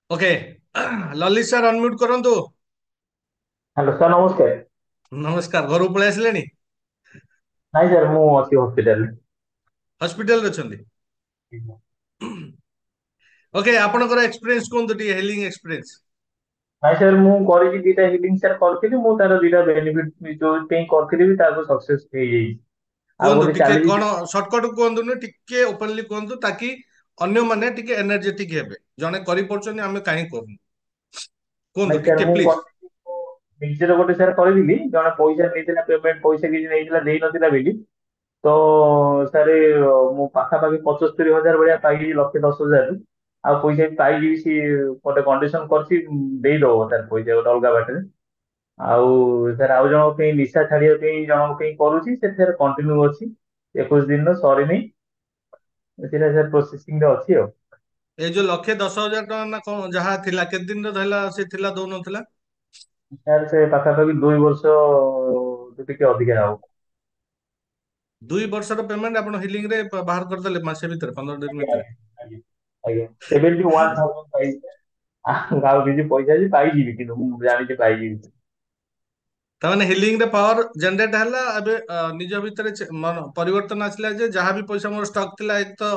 Okay Lalit sir ଅନମ୍ୟୁଟ କରନ୍ତୁ। Hello sir ନମସ୍କାର। ନମସ୍କାର। ଘରକୁ ପଳେଇ ଆସିଲେଣି? ନାଇଁ ସାର୍ ମୁଁ ଅଛି ହସ୍ପିଟାଲରେ। ହସ୍ପିଟାଲରେ ଅଛନ୍ତି? ଓକେ, ଆପଣଙ୍କର ଏକ୍ସପିରିଏନ୍ସ କୁହନ୍ତୁ ଟିକେ, ହେଲିଂ ଏକ୍ସପିରିଏନ୍ସ। ନାଇଁ ସାର୍ ମୁଁ କରିଛି ଦିଟା ହିଲିଂ ସାର୍ କରିଥିଲି। ମୁଁ ତାର ଦିଟା ବେନିଫିଟ ଯୋଉ ପାଇଁ କରିଥିଲି ବି ତାର ସକ୍ସେସ ହେଇଯାଇଛି। ଆଉ କୁହନ୍ତୁ ଗୋଟେ ଟିକେ, ଚାଲିଛି। କଣ ସର୍ଟକଟ କୁହନ୍ତୁନି, ଟିକେ ଓପନଲି କୁହନ୍ତୁ ତାକି ଅନ୍ୟମାନେ ଟିକେ ଏନର୍ଜେଟିକ ହେବେ। ଜଣେ କରିପାରୁଛନ୍ତି, ଆମେ କାହିଁ କରୁନୁ? କୁହନ୍ତୁ ନାଇଁ ସାର୍ ଟିକେ ମୁଁ ପ୍ଲିଜ। କରିଥିଲି, ମୁଁ ନିଜର ଗୋଟେ ସାର୍ କରିଥିଲି। ଜଣେ ପଇସା ନେଇଥିଲା, ପେମେଣ୍ଟ ପଇସା କିଛି ନେଇଥିଲା, ଦେଇନଥିଲା ବୋଲି। ତ ସାର୍ ମୁଁ ପାଖାପାଖି 75,000 ଭଳିଆ ପାଇଲି, 1,10,000। ଆଉ ପଇସା ବି ପାଇଯିବି, ସିଏ ଗୋଟେ କଣ୍ଡିସନ କରିଛି, ଦେଇଦବ ସାର୍ ପଇସା ଗୋଟେ ଅଲଗା ବାଟରେ। ଆଉ ସାର୍ ଆଉ ଜଣଙ୍କ ପାଇଁ ନିଶା ଛାଡିବା ପାଇଁ ଜଣଙ୍କ ପାଇଁ କରୁଛି, ସେଥିରେ କଣ୍ଟିନ୍ୟୁ ଅଛି। 21 ଦିନର ସରିନି, ସେଟା ସାର୍ ପ୍ରୋସେସିଂରେ ଅଛି ଆଉ। ଏଇ ଯୋଉ 1,10,000 ଟଙ୍କା ନା କଣ ଯାହା ଥିଲା, କେତେ ଦିନରେ ଧଇଲା ସେ ଥିଲା ଦଉନଥିଲା? ସାର୍ ସେ ପାଖାପାଖି 2 ବର୍ଷ ଟିକେ ଅଧିକା ହବ। 2 ବର୍ଷର ପେମେଣ୍ଟ ଆପଣ ହିଲିଂ ରେ ବାହାର କରିଦେଲେ ମାସେ ଭିତରେ, 15 ଦିନ ଆଜ୍ଞା ଭିତରେ? ଆଜ୍ଞା ଆଜ୍ଞା 71,000 ପାଇଛି। ଆଉ କିଛି ପଇସା ଅଛି ପାଇଯିବି, କିନ୍ତୁ ମୁଁ ଜାଣିଛି ପାଇଯିବି। ତାମାନେ ହିଲିଂ ରେ ପାୱାର ଜେନେରେଟ ହେଲା ଏବେ। ନିଜ ଭିତରେ ପରିବର୍ତ୍ତନ ଆସିଲା ଯେ ଯାହା ବି ପଇସା ମୋର ଷ୍ଟକ୍ ଥିଲା, ଏକ ତ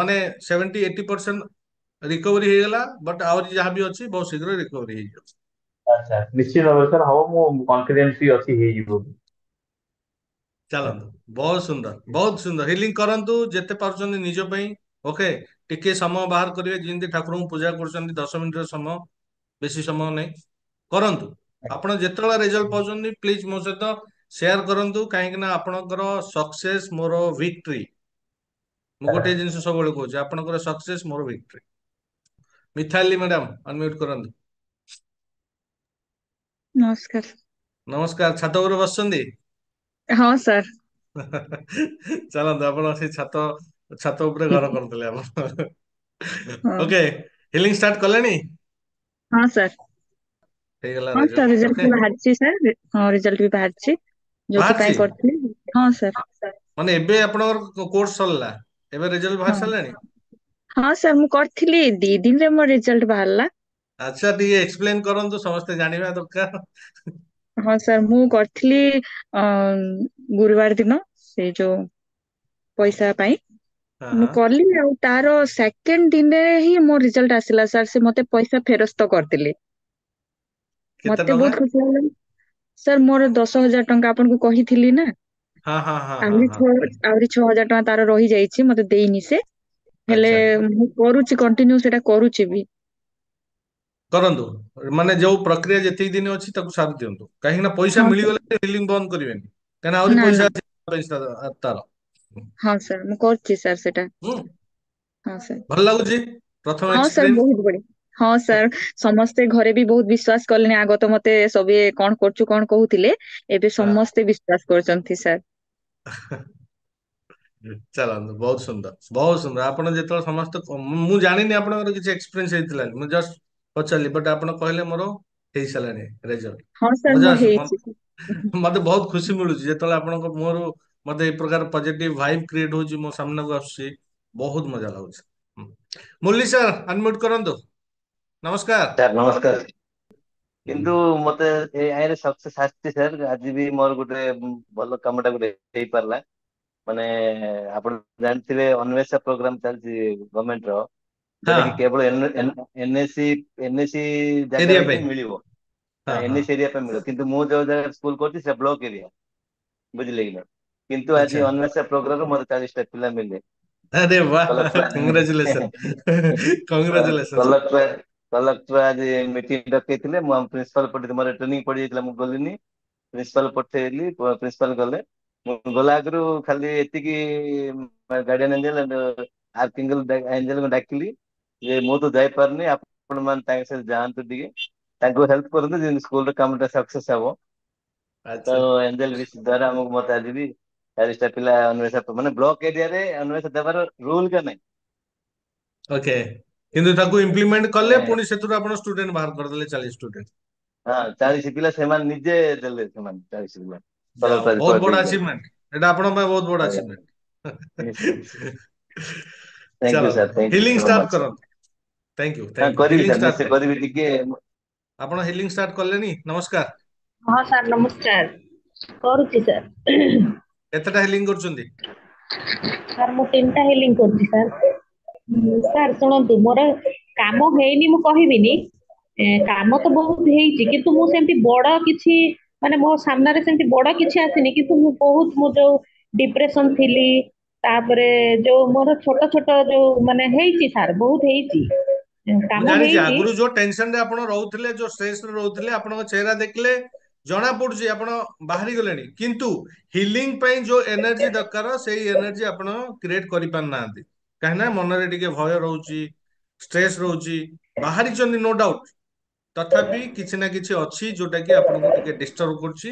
ମାନେ 70-80% ରିକଭରି ହେଇଗଲା, ବଟ୍ ଆହୁରି ଯାହା ବି ଅଛି ବହୁତ ଶୀଘ୍ର ରିକଭରି ହେଇଯିବ। ଆଚ୍ଛା ନିଶ୍ଚିତ ଭାବରେ ସାର୍ ହବ, ମୁଁ କନଫିଡେନ୍ସ ବି ଅଛି ହେଇଯିବ। ଚାଲନ୍ତୁ, ବହୁତ ସୁନ୍ଦର, ବହୁତ ସୁନ୍ଦର। ହିଲିଂ କରନ୍ତୁ ଯେତେ ପାରୁଛନ୍ତି ନିଜ ପାଇଁ। ଓକେ, ଟିକେ ସମୟ ବାହାର କରିବେ, ଯେମିତି ଠାକୁରଙ୍କୁ ପୂଜା କରୁଛନ୍ତି, 10 ମିନିଟର ସମୟ, ବେଶୀ ସମୟ ନାହିଁ। କରନ୍ତୁ। ଆପଣ ଯେତେବେଳେ ରେଜଲ୍ଟ ପାଉଛନ୍ତି ପ୍ଲିଜ ମୋ ସହିତ ସେୟାର କରନ୍ତୁ, କାହିଁକି ନା ଆପଣଙ୍କର ସକ୍ସେସ୍ ମୋର ଭିକ୍ଟ୍ରି। ମୁଁ ଗୋଟେ ଜିନିଷ ସବୁବେଳେ କହୁଛି, ଆପଣଙ୍କର ସକ୍ସେସ୍ ମୋର ଭିକ୍ଟ୍ରି। ମିଥାଲି ମ୍ୟାଡାମ ଅନମ୍ୟୁଟ କରନ୍ତୁ। ନମସ୍କାର। ନମସ୍କାର। ଛାତ ଉପରେ ବସିଛନ୍ତି? ହଁ ସାର୍। ଚାଲନ୍ତୁ, ଆପଣ ସେଇ ଛାତ ଛାତ ଉପରେ ଘର କରିଦେଲେ ଆପଣ। ହଁ ଓକେ, ହିଲିଂ ଷ୍ଟାର୍ଟ କଲେଣି? ହଁ ସାର୍। ହେଇଗଲା ହଁ ସାର୍ ରେଜଲ୍ଟ? ରେଜଲ୍ଟ ଓକେ, ବି ବାହାରିଛି ସାର୍। ହଁ ରେଜଲ୍ଟ ବି ବାହାରିଛି, ବାହାରିଛି? ଯୋଉଥିପାଇଁ କରିଥିଲି। ହଁ ସାର୍। ମାନେ ଏବେ ଆପଣଙ୍କର କୋର୍ସ ସରିଲା, ଏବେ ରେଜଲ୍ଟ ହଁ ବାହାରି ସାରିଲାଣି? ହଁ ସାର୍ ମୁଁ କରିଥିଲି, 2 ଦିନରେ ମୋ ରେଜଲ୍ଟ ବାହାରିଲା। ଆଚ୍ଛା, ଟିକେ ଏକ୍ସପ୍ଲେନ କରନ୍ତୁ, ସମସ୍ତେ ଜାଣିବା ଦରକାର। ହଁ ସାର୍ ମୁଁ କରିଥିଲି ଅ ଗୁରୁବାର ଦିନ, ସେଇ ଯୋଉ ପଇସା ପାଇଁ ହଁ ମୁଁ ହଁ। କଲି। ଆଉ ତାର ସେକେଣ୍ଡ ଦିନରେ ହିଁ ମୋ ରେଜଲ୍ଟ ଆସିଲା ସାର୍। ସେ ମତେ ପଇସା ଫେରସ୍ତ କରିଦେଲେ। କେତେ ମତେ ଟଙ୍କା? ବହୁତ ଖୁସି ଲାଗିଲା ସାର୍। ମୋର 10,000 ଟଙ୍କା ଆପଣଙ୍କୁ କହିଥିଲି ନା। ହଁ ହଁ ହଁ ହଁ ଆହୁରି ହଁ। ଛଅ ଆହୁରି 6,000 ଟଙ୍କା ତାର ରହିଯାଇଛି, ମତେ ଦେଇନି ସେ। ହେଲେ ଆଚ୍ଛା, ମୁଁ କରୁଛି, କଣ୍ଟିନ୍ୟୁ ସେଟା କରୁଛି ବି। କରନ୍ତୁ। ମାନେ ଯୋଉ ପ୍ରକ୍ରିୟା ଯେତିକି ଦିନ ଅଛି ତାକୁ ସାରି ଦିଅନ୍ତୁ, କାହିଁକି ନା ପଇସା ହଁ ସାର୍। ମିଳିଗଲେ ଫିଲିଂ ବନ୍ଦ କରିବେନି, କାହିଁକିନା ଆହୁରି ନା ନା। ପଇସା ଅଛି ତାର। ହଁ ସାର୍ ମୁଁ କରୁଛି ସାର୍ ସେଟା। ହୁଁ, ହଁ ସାର୍। ଭଲ ଲାଗୁଛି ପ୍ରଥମ ହଁ ସାର୍ ଏକ୍ସପିରିଏନ୍ସ? ବହୁତ ବଢିଆ। ହଁ ସାର୍, ସମସ୍ତେ ଘରେ ବି ବହୁତ ବିଶ୍ୱାସ କଲେଣି। ଆଗ ତ ମତେ ସବିଏ କଣ କରୁଛୁ କଣ କହୁଥିଲେ, ଏବେ ସମସ୍ତେ ବିଶ୍ୱାସ କରୁଛନ୍ତି ସାର୍। ଚାଲନ୍ତୁ, ବହୁତ ସୁନ୍ଦର, ବହୁତ ସୁନ୍ଦର। ଆପଣ ଯେତେବେଳେ ସମସ୍ତେ ମୁଁ ଜାଣିନି ଆପଣଙ୍କର କିଛି ଏକ୍ସପିରିଏନ୍ସ ହେଇଥିଲା, ମୁଁ ଜଷ୍ଟ ପଚାରିଲି, ବଟ୍ ଆପଣ କହିଲେ ମୋର ହେଇସାରିଲାଣି ରେଜଲ୍ଟ। ହଁ ସାର୍ ମଜା ମୋ ଆସୁ ହେଇଛି। ମତେ ବହୁତ ଖୁସି ମିଳୁଛି ଯେତେବେଳେ ଆପଣଙ୍କ ମୁହଁରୁ ମତେ ଏ ପ୍ରକାର ପଜିଟିଭ ଭାଇବ କ୍ରିଏଟ ହଉଛି, ମୋ ସାମ୍ନାକୁ ଆସୁଛି, ବହୁତ ମଜା ଲାଗୁଛି। ମୁରଲି ସାର୍ ଅନମ୍ୟୁଟ କରନ୍ତୁ। ନମସ୍କାର। ସାର୍ ନମସ୍କାର। ହୁଁ, କିନ୍ତୁ ମତେ ଏ ଆଇରେ ସକ୍ସେସ୍ ଆସିଛି ସାର୍। ଆଜି ବି ମୋର ଗୋଟେ ଭଲ କାମଟା ଗୋଟେ ହେଇପାରିଲା। ମାନେ ଆପଣ ଜାଣିଥିବେ ଅନ୍ୱେଷା ପ୍ରୋଗ୍ରାମ ଚାଲିଛି ଗଭର୍ଣମେଣ୍ଟ ର, ହଁ, ଯୋଉଟା କି କେବଳ ଏନ୍ଏସି ଏନ୍ଏସି ଏରିଆ ଜାଗାରେ ହିଁ ପାଇଁ। ମିଳିବ। ହଁ ହଁ। ଏନ୍ଏସି ଏରିଆ ପାଇଁ ମିଳିବ, କିନ୍ତୁ ମୁଁ ଯୋଉ ଜାଗାରେ ସ୍କୁଲ କରୁଛି ସେ ବ୍ଲକ ଏରିଆ, ବୁଝିଲେ କି ନା। କିନ୍ତୁ ଆଜି ଆଚ୍ଛା, ଅନ୍ୱେଷା ପ୍ରୋଗ୍ରାମରେ ମୋତେ 40ଟା ପିଲା ମିଳିଲେ। अरे वाह, collector congratulation. Congratulation. Collector collector ଆଜି ମିଟିଂ ଡକେଇଥିଲେ। ମୁଁ ଆମ ପ୍ରିନ୍ସିପାଲ ପଠେଇ, ମୋର ଟ୍ରେନିଂ ପଡିଯାଇଥିଲା, ମୁଁ ଗଲିନି। ପ୍ରିନ୍ସିପାଲ ପଠେଇଲି, ପ୍ରିନ୍ସିପାଲ ଗଲେ। ମୁଁ ଗଲା ଆଗରୁ ଖାଲି ଏତିକି ଗାର୍ଡିଆନ ଏଞ୍ଜେଲ ଏଞ୍ଜେଲଙ୍କୁ ଡାକିଲି ଯେ ମୁଁ ତ ଯାଇପାରୁନି, ଆପଣ ମାନେ ତାଙ୍କ ସହିତ ଯାଆନ୍ତୁ, ଟିକେ ତାଙ୍କୁ ହେଲ୍ପ କରନ୍ତୁ, ଯେମିତି ସ୍କୁଲର କାମଟା ସକ୍ସେସ୍ ହବ। ତ अच्छा, ଏଞ୍ଜେଲ ବିସି ଦ୍ଵାରା ଆମକୁ ମତେ ଆଜି ବି 40ଟା ପିଲା ମାନେ ବ୍ଲକ ଏରିଆରେ ଦେବାର ରୁଲ କା ନାହିଁ। ओके। କିନ୍ତୁ ତାକୁ ଇମ୍ପ୍ଲିମେଣ୍ଟ କଲେ, ମାନେ ପୁଣି ସେଥିରୁ ଆପଣ ଷ୍ଟୁଡେଣ୍ଟ ବାହାର କରିଦେଲେ 40 ଷ୍ଟୁଡେଣ୍ଟ। ହଁ 40 ପିଲା ସେମାନେ ନିଜେ ଦେଲେ, ସେମାନେ 40 ପିଲା ଯାଅ, କଲେକ୍ଟର ଆଜି ବହୁତ ବଡ କହିଦେଇଛନ୍ତି। ଆଚିଭମେଣ୍ଟ। ଏଟା ଆପଣଙ୍କ ପାଇଁ ବହୁତ ବଡ ଆଜ୍ଞା ଆଚିଭମେଣ୍ଟ। ନିଶ୍ଚୟ ନିଶ୍ଚୟ। ଥ୍ୟାଙ୍କ ୟୁ ଚାଲନ୍ତୁ, sir, thank you healing so start much. କରନ୍ତୁ। थैंक यू हाँ थैंक यू କରିବି हिलिंग ସାର୍ स्टार्ट ନିଶ୍ଚୟ कले କରିବି ଟିକେ। ଆପଣ ହିଲିଂ ଷ୍ଟାର୍ଟ କଲେନି ନମସ୍କାର ହଁ ସାର୍ ନମସ୍କାର କରୁଛି ସାର୍। କେତେଟା ହିଲିଂ କରୁଛନ୍ତି ସାର୍ ମୁଁ 3ଟା ହିଲିଂ କରୁଛି ସାର୍। ସାର୍ ଶୁଣନ୍ତୁ ମୋର କାମ ହେଇନି ମୁଁ କହିବିନି, କାମ ତ ବହୁତ ହେଇଛି କିନ୍ତୁ ମୁଁ ସେମିତି ବଡ କିଛି ମାନେ ମୋ ସାମ୍ନାରେ ସେମିତି ବଡ କିଛି ଆସିନି, କିନ୍ତୁ ମୁଁ ଯୋଉ ଡିପ୍ରେସନ ଥିଲି, ତାପରେ ଯୋଉ ମୋର ଛୋଟ ଛୋଟ ଯୋଉ ମାନେ ହେଇଛି ସାର୍ ବହୁତ ହେଇଛି ମୁଁ କାମ ଜାଣିଛି ହେଇଛି। ଆଗରୁ ଯୋଉ ଟେନସନ ରେ ଆପଣ ରହୁଥିଲେ ଯୋଉ ଷ୍ଟ୍ରେସ ରେ ରହୁଥିଲେ ଆପଣଙ୍କ ଚେହେରା ଦେଖିଲେ ଜଣା ପଡୁଛି ଆପଣ ବାହାରି ଗଲେଣି କିନ୍ତୁ ହିଲିଂ ପାଇଁ ଯୋଉ ଏନର୍ଜି ଦରକାର ସେଇ ଏନର୍ଜି ଆପଣ କ୍ରିଏଟ କରିପାରୁନାହାନ୍ତି କାହିଁକି ନା ମନରେ ଟିକେ ଭୟ ରହୁଛି ଷ୍ଟ୍ରେସ ରହୁଛି ବାହାରିଛନ୍ତି ନୋ ଡାଉଟ ତଥାପି କିଛି ନା କିଛି ଅଛି ଯୋଉଟା କି ଆପଣଙ୍କୁ ଟିକେ ଡିଷ୍ଟର୍ବ କରୁଛି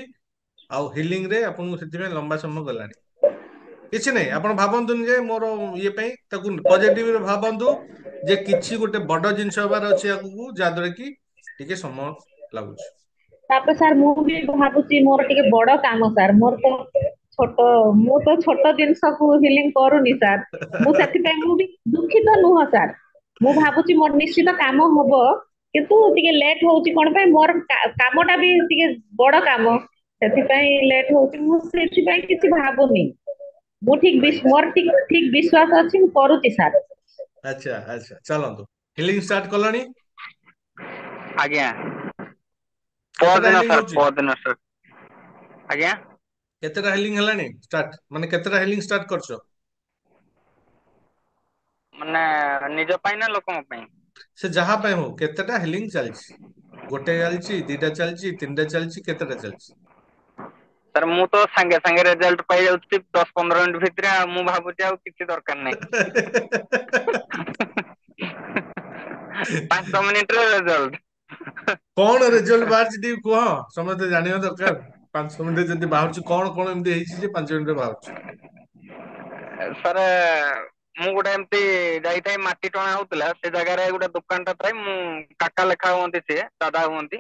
ଆଉ ହିଲିଂ ରେ ଆପଣଙ୍କୁ ସେଥିପାଇଁ ଲମ୍ବା ସମୟ ଗଲାଣି କିଛି ନାହିଁ ଆପଣ ଭାବନ୍ତୁନି ଯେ ମୋର ଇଏ ପାଇଁ ତାକୁ ପଜିଟିଭରେ ଭାବନ୍ତୁ ଯେ କିଛି ଗୋଟେ ବଡ ଜିନିଷ ହବାର ଅଛି ଆଗକୁ ଯାହାଦ୍ୱାରା କି ଟିକେ ସମୟ ଲାଗୁଛି ତାପରେ ସାର୍ ମୁଁ ବି ଭାବୁଛି ମୋର ଟିକେ ବଡ କାମ ସାର୍, ମୁଁ ତ ଛୋଟ ଜିନିଷକୁ ହିଲିଂ କରୁନି ସାର୍। ସେଥିପାଇଁ ମୁଁ ବି ଦୁଃଖିତ ନୁହଁ ସାର୍। ମୁଁ ଭାବୁଛି ମୋର ନିଶ୍ଚିତ କାମ ହବ, କିନ୍ତୁ ଟିକେ ଲେଟ୍ ହଉଛି କଣ ପାଇଁ ମୋର କାମଟା ବି ଟିକେ ବଡ କାମ, ସେଥିପାଇଁ ଲେଟ୍ ହଉଛି। ମୁଁ ସେଥିପାଇଁ କିଛି ଭାବୁନି, ମୁଁ ରାଇଟ୍ ମୋର ଠିକ ଠିକ ବିଶ୍ୱାସ ଅଛି, ମୁଁ କରୁଛି ସାର୍। ଆଚ୍ଛା ଆଚ୍ଛା ଚାଲନ୍ତୁ ହିଲିଂ ଷ୍ଟାର୍ଟ କଲଣି ଆଜ୍ଞା କେତେଟା ପଅରଦିନ ହିଲିଂ ସାର୍ ହଉଛି ପଅରଦିନ ସାର୍। ଆଜ୍ଞା କେତେଟା ହିଲିଂ ହେଲାଣି ଷ୍ଟାର୍ଟ ମାନେ କେତେଟା ହିଲିଂ ଷ୍ଟାର୍ଟ କରିଛ ମାନେ ନିଜ ପାଇଁ ନା ଲୋକଙ୍କ ପାଇଁ? ସେ ଯାହା ପାଇଁ ହଉ କେତେଟା ହିଲିଂ ଚାଲିଛି ଗୋଟେ ଚାଲିଛି ଦିଟା ଚାଲିଛି ତିନିଟା ଚାଲିଛି କେତେଟା ଚାଲିଛି ସାର୍ ମୁଁ ତ ସାଙ୍ଗେ ସାଙ୍ଗେ ରେଜଲ୍ଟ ପାଇଯାଉଛି 10-15 ମିନିଟ୍ ଭିତରେ, ଆଉ ମୁଁ ଭାବୁଛି ଆଉ କିଛି ଦରକାର ନାହିଁ। 5 ମିନିଟର ରେଜଲ୍ଟ। କଣ ରେଜଲ୍ଟ ବାହାରିଛି ଟିକେ କୁହ ସମସ୍ତେ ଜାଣିବା ଦରକାର 5 ମିନିଟରେ ଯଦି ବାହାରୁଛି କଣ କଣ ଏମିତି ହେଇଛି ଯେ 5 ମିନିଟରେ ବାହାରୁଛି ସାର୍ ମୁଁ ଗୋଟେ ଏମିତି ଯାଇଥାଏ, ମାଟି ଟଣା ହଉଥିଲା ସେ ଜାଗାରେ ଗୋଟେ ଦୋକାନଟା ଥାଏ, ମୁଁ କାକା ଲେଖା ହୁଅନ୍ତି, ସିଏ ଦାଦା ହୁଅନ୍ତି।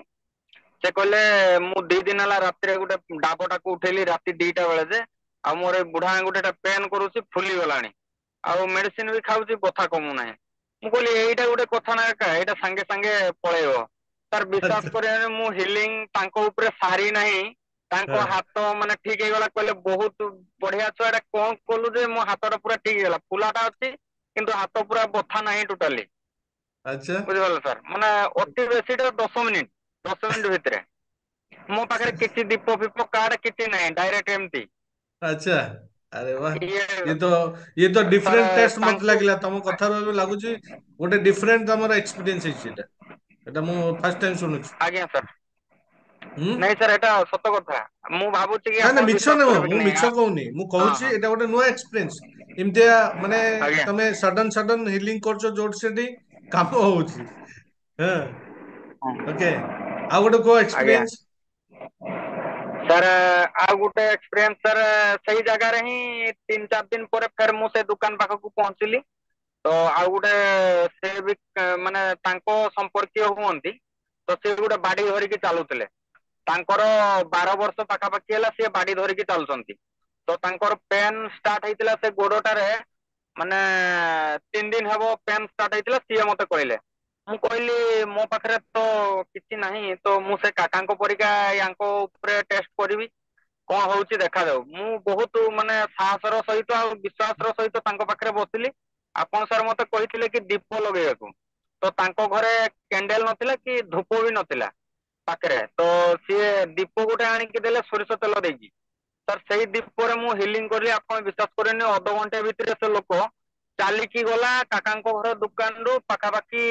ସେ କହିଲେ ମୁଁ 2 ଦିନ ହେଲା ରାତିରେ ଗୋଟେ ଡାବଟାକୁ ଉଠେଇଲି ରାତି 2ଟା ବେଳେ ଯେ, ଆଉ ମୋର ଏ ବୁଢା ଆଙ୍ଗୁଠିଟା ପେନ୍ କରୁଛି, ଫୁଲି ଗଲାଣି, ଆଉ ମେଡିସିନ ବି ଖାଉଛି ବଥା କମୁନାହିଁ। ମୁଁ କହିଲି ଏଇଟା ଗୋଟେ କଥା ନା କାକା, ଏଇଟା ସାଙ୍ଗେ ସାଙ୍ଗେ ପଳେଇବ। ସାର୍ ବିଶ୍ୱାସ ଆଚ୍ଛା କରିବେନି ମୁଁ ହିଲିଂ ତାଙ୍କ ଉପରେ ସାରି ନାହିଁ, ତାଙ୍କ ହଁ ହାତ ମାନେ ଠିକ ହେଇଗଲା, କହିଲେ ବହୁତ ବଢିଆ ଛୁଆ, ଏଇଟା କଣ କଲୁ ଯେ ମୋ ହାତଟା ପୁରା ଠିକ ହେଇଗଲା, ଫୁଲାଟା ଅଛି କିନ୍ତୁ ହାତ ପୁରା ବଥା ନାହିଁ ଟୋଟାଲି। ଆଚ୍ଛା ବୁଝିପାରିଲେ ସାର୍, ମାନେ ଅତି ବେଶୀଟା 10 ମିନିଟ, 10 ମିନିଟ ଭିତରେ ମୋ ପାଖରେ କିଛି ଦୀପ ଫିପ କାର୍ଡ କିଛି ନାହିଁ, ଡାଇରେକ୍ଟ ଏମିତି। ଆଚ୍ଛା ଆରେ ବା ଇଏ ଇଏ ତ ସାର୍ ଡିଫରେଣ୍ଟ ଟେଷ୍ଟ ମତେ ତାଙ୍କୁ ଲାଗିଲା ତମ କଥାରୁ ଲାଗୁଛି ଗୋଟେ ଡିଫରେଣ୍ଟ ତମର ଏକ୍ସପିରିଏନ୍ସ ହେଇଛି ଏଟା ଏଟା ମୁଁ ଫାର୍ଷ୍ଟ ଟାଇମ ଶୁଣୁଛି ଆଜ୍ଞା ସାର୍, ହୁଁ ନାଇଁ ସାର୍ ଏଟା ସତ କଥା। ମୁଁ ଭାବୁଛି କି ନା ନା ଆପଣ ମିଛ ବିଶ୍ୱାସ ନୁହଁ କରିବେ କି ମୁଁ ନାଇଁ। ମିଛ କହୁନି ମୁଁ ହଁ କହୁଛି ହଁ ଏଇଟା ଗୋଟେ ନୂଆ ଏକ୍ସପିରିଏନ୍ସ ଏମିତିଆ ମାନେ ଆଜ୍ଞା ତମେ ସଡନ ସଡନ ହିଲିଂ କରୁଛ ଯୋଉଠି ସେଠି କାମ ହଉଛି ହଁ ହଁ ଓକେ ଆଉ ଗୋଟେ କୁହ ଆଜ୍ଞା ଏକ୍ସପିରିଏନ୍ସ ସାର୍ ଆଉ ଗୋଟେ ଏକ୍ସପିରିଏନ୍ସ ସାର୍, ସେଇ ଜାଗାରେ ହିଁ 3-4 ଦିନ ପରେ ଫେର ମୁଁ ସେ ଦୋକାନ ପାଖକୁ ପହଞ୍ଚିଲି। ତ ଆଉ ଗୋଟେ ସେ ବି ମାନେ ତାଙ୍କ ସମ୍ପର୍କୀୟ ହୁଅନ୍ତି, ତ ସେ ଗୋଟେ ବାଡି ଧରିକି ଚାଲୁଥିଲେ, ତାଙ୍କର 12 ବର୍ଷ ପାଖାପାଖି ହେଲା ସିଏ ବାଡି ଧରିକି ଚାଲୁଛନ୍ତି। ତ ତାଙ୍କର ପେନ୍ ଷ୍ଟାର୍ଟ ହେଇଥିଲା ସେ ଗୋଡଟାରେ, ମାନେ 3 ଦିନ ହେବ ପେନ୍ ଷ୍ଟାର୍ଟ ହେଇଥିଲା, ସିଏ ମତେ କହିଲେ। ମୁଁ କହିଲି ମୋ ପାଖରେ ତ କିଛି ନାହିଁ, ତ ମୁଁ ସେ କାକାଙ୍କ ପରିକା ୟାଙ୍କ ଉପରେ ଟେଷ୍ଟ କରିବି, କଣ ହଉଛି ଦେଖାଯାଉ। ମୁଁ ବହୁତ ମାନେ ସାହସର ସହିତ ଆଉ ବିଶ୍ୱାସର ସହିତ ତାଙ୍କ ପାଖରେ ବସିଲି। ଆପଣ ସାର୍ ମତେ କହିଥିଲେ କି ଦୀପ ଲଗେଇବାକୁ, ତ ତାଙ୍କ ଘରେ କ୍ୟାଣ୍ଡେଲ ନଥିଲା କି ଧୂପ ବି ନଥିଲା ପାଖରେ, ତ ସିଏ ଦୀପ ଗୋଟେ ଆଣିକି ଦେଲେ ସୋରିଷ ତେଲ ଦେଇକି। ସାର୍ ସେଇ ଦୀପରେ ମୁଁ ହିଲିଂ କଲି, ଆପଣ ବିଶ୍ୱାସ କରିବେନି ଅଧଘଣ୍ଟେ ଭିତରେ ସେ ଲୋକ ଚାଲିକି ଗଲା କାକାଙ୍କ ଘର ଦୋକାନରୁ ପାଖାପାଖି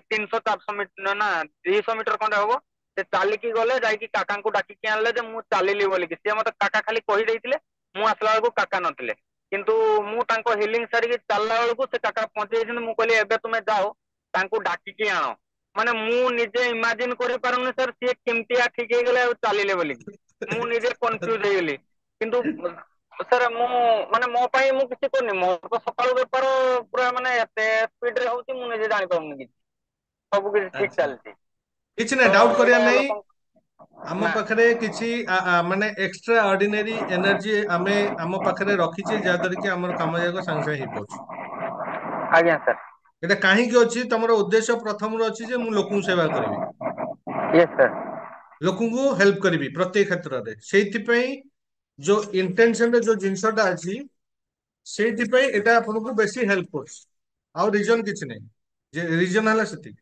300-400 ମିଟର ନା 200 ମିଟର ଖଣ୍ଡେ ହବ, ସେ ଚାଲିକି ଗଲେ, ଯାଇକି କାକାଙ୍କୁ ଡାକିକି ଆଣିଲେ ଯେ ମୁଁ ଚାଲିଲି ବୋଲିକି। ସିଏ ମତେ କାକା ଖାଲି କହିଦେଇଥିଲେ, ମୁଁ ଆସିଲା ବେଳକୁ କାକା ନଥିଲେ, କିନ୍ତୁ ମୁଁ ତାଙ୍କ ହିଲିଂ ସାରିକି ଚାଲିଲା ବେଳକୁ ସେ କାକା ପହଞ୍ଚି ଯାଇଛନ୍ତି। ମୁଁ କହିଲି ଏବେ ତୁମେ ଯାଅ ତାଙ୍କୁ ଡାକିକି ଆଣ, ମାନେ ମୁଁ ନିଜେ ଇମାଜିନ କରିପାରୁନି ସାର୍ ସିଏ କେମିତିଆ ଠିକ ହେଇଗଲେ ଆଉ ଚାଲିଲେ ବୋଲିକି, ମୁଁ ନିଜେ କନଫ୍ୟୁଜ ହେଇଗଲି। କିନ୍ତୁ ସାର୍ ମୁଁ ମାନେ ମୋ ପାଇଁ ମୁଁ କିଛି କରୁନି, ମୋର ତ ସକାଳୁ ବେପାର ପୁରା ମାନେ ଏତେ ସ୍ପିଡ ରେ ହଉଛି ମୁଁ ନିଜେ ଜାଣିପାରୁନି କିଛି, ସବୁ କିଛି ଠିକ ଆଚ୍ଛା ଚାଲିଛି। କିଛି ତ ନାହିଁ ଡାଉଟ କରିବା ଏଇଟା ନାହିଁ ଲୋକ ଆମ ନା ପାଖରେ କିଛି ମାନେ ଏକ୍ସଟ୍ରା ଅର୍ଡିନାରୀ ଏନର୍ଜି ଆମେ ଆମ ପାଖରେ ରଖିଛେ ଯାହାଦ୍ୱାରା କି ଆମର କାମ ଯାକ ସାଙ୍ଗେ ସାଙ୍ଗେ ହେଇପାରୁଛି ଆଜ୍ଞା ସାର୍ ଏଇଟା କାହିଁକି ଅଛି? ତମର ଉଦ୍ଦେଶ୍ୟ ପ୍ରଥମରୁ ଅଛି ଯେ ମୁଁ ଲୋକଙ୍କୁ ସେବା କରିବି, यस सर। ଲୋକଙ୍କୁ ହେଲ୍ପ କରିବି ପ୍ରତ୍ୟେକ କ୍ଷେତ୍ରରେ। ସେଇଥିପାଇଁ ଯୋଉ ଇଣ୍ଟେନସନରେ ଯୋଉ ଜିନିଷଟା ଅଛି, ସେଇଥିପାଇଁ ଏଇଟା ଆପଣଙ୍କୁ ବେଶୀ ହେଲ୍ପ କରୁଛି। ଆଉ ରିଜନ କିଛି ନାହିଁ, ଯେ ରିଜନ ହେଲା ସେତିକି।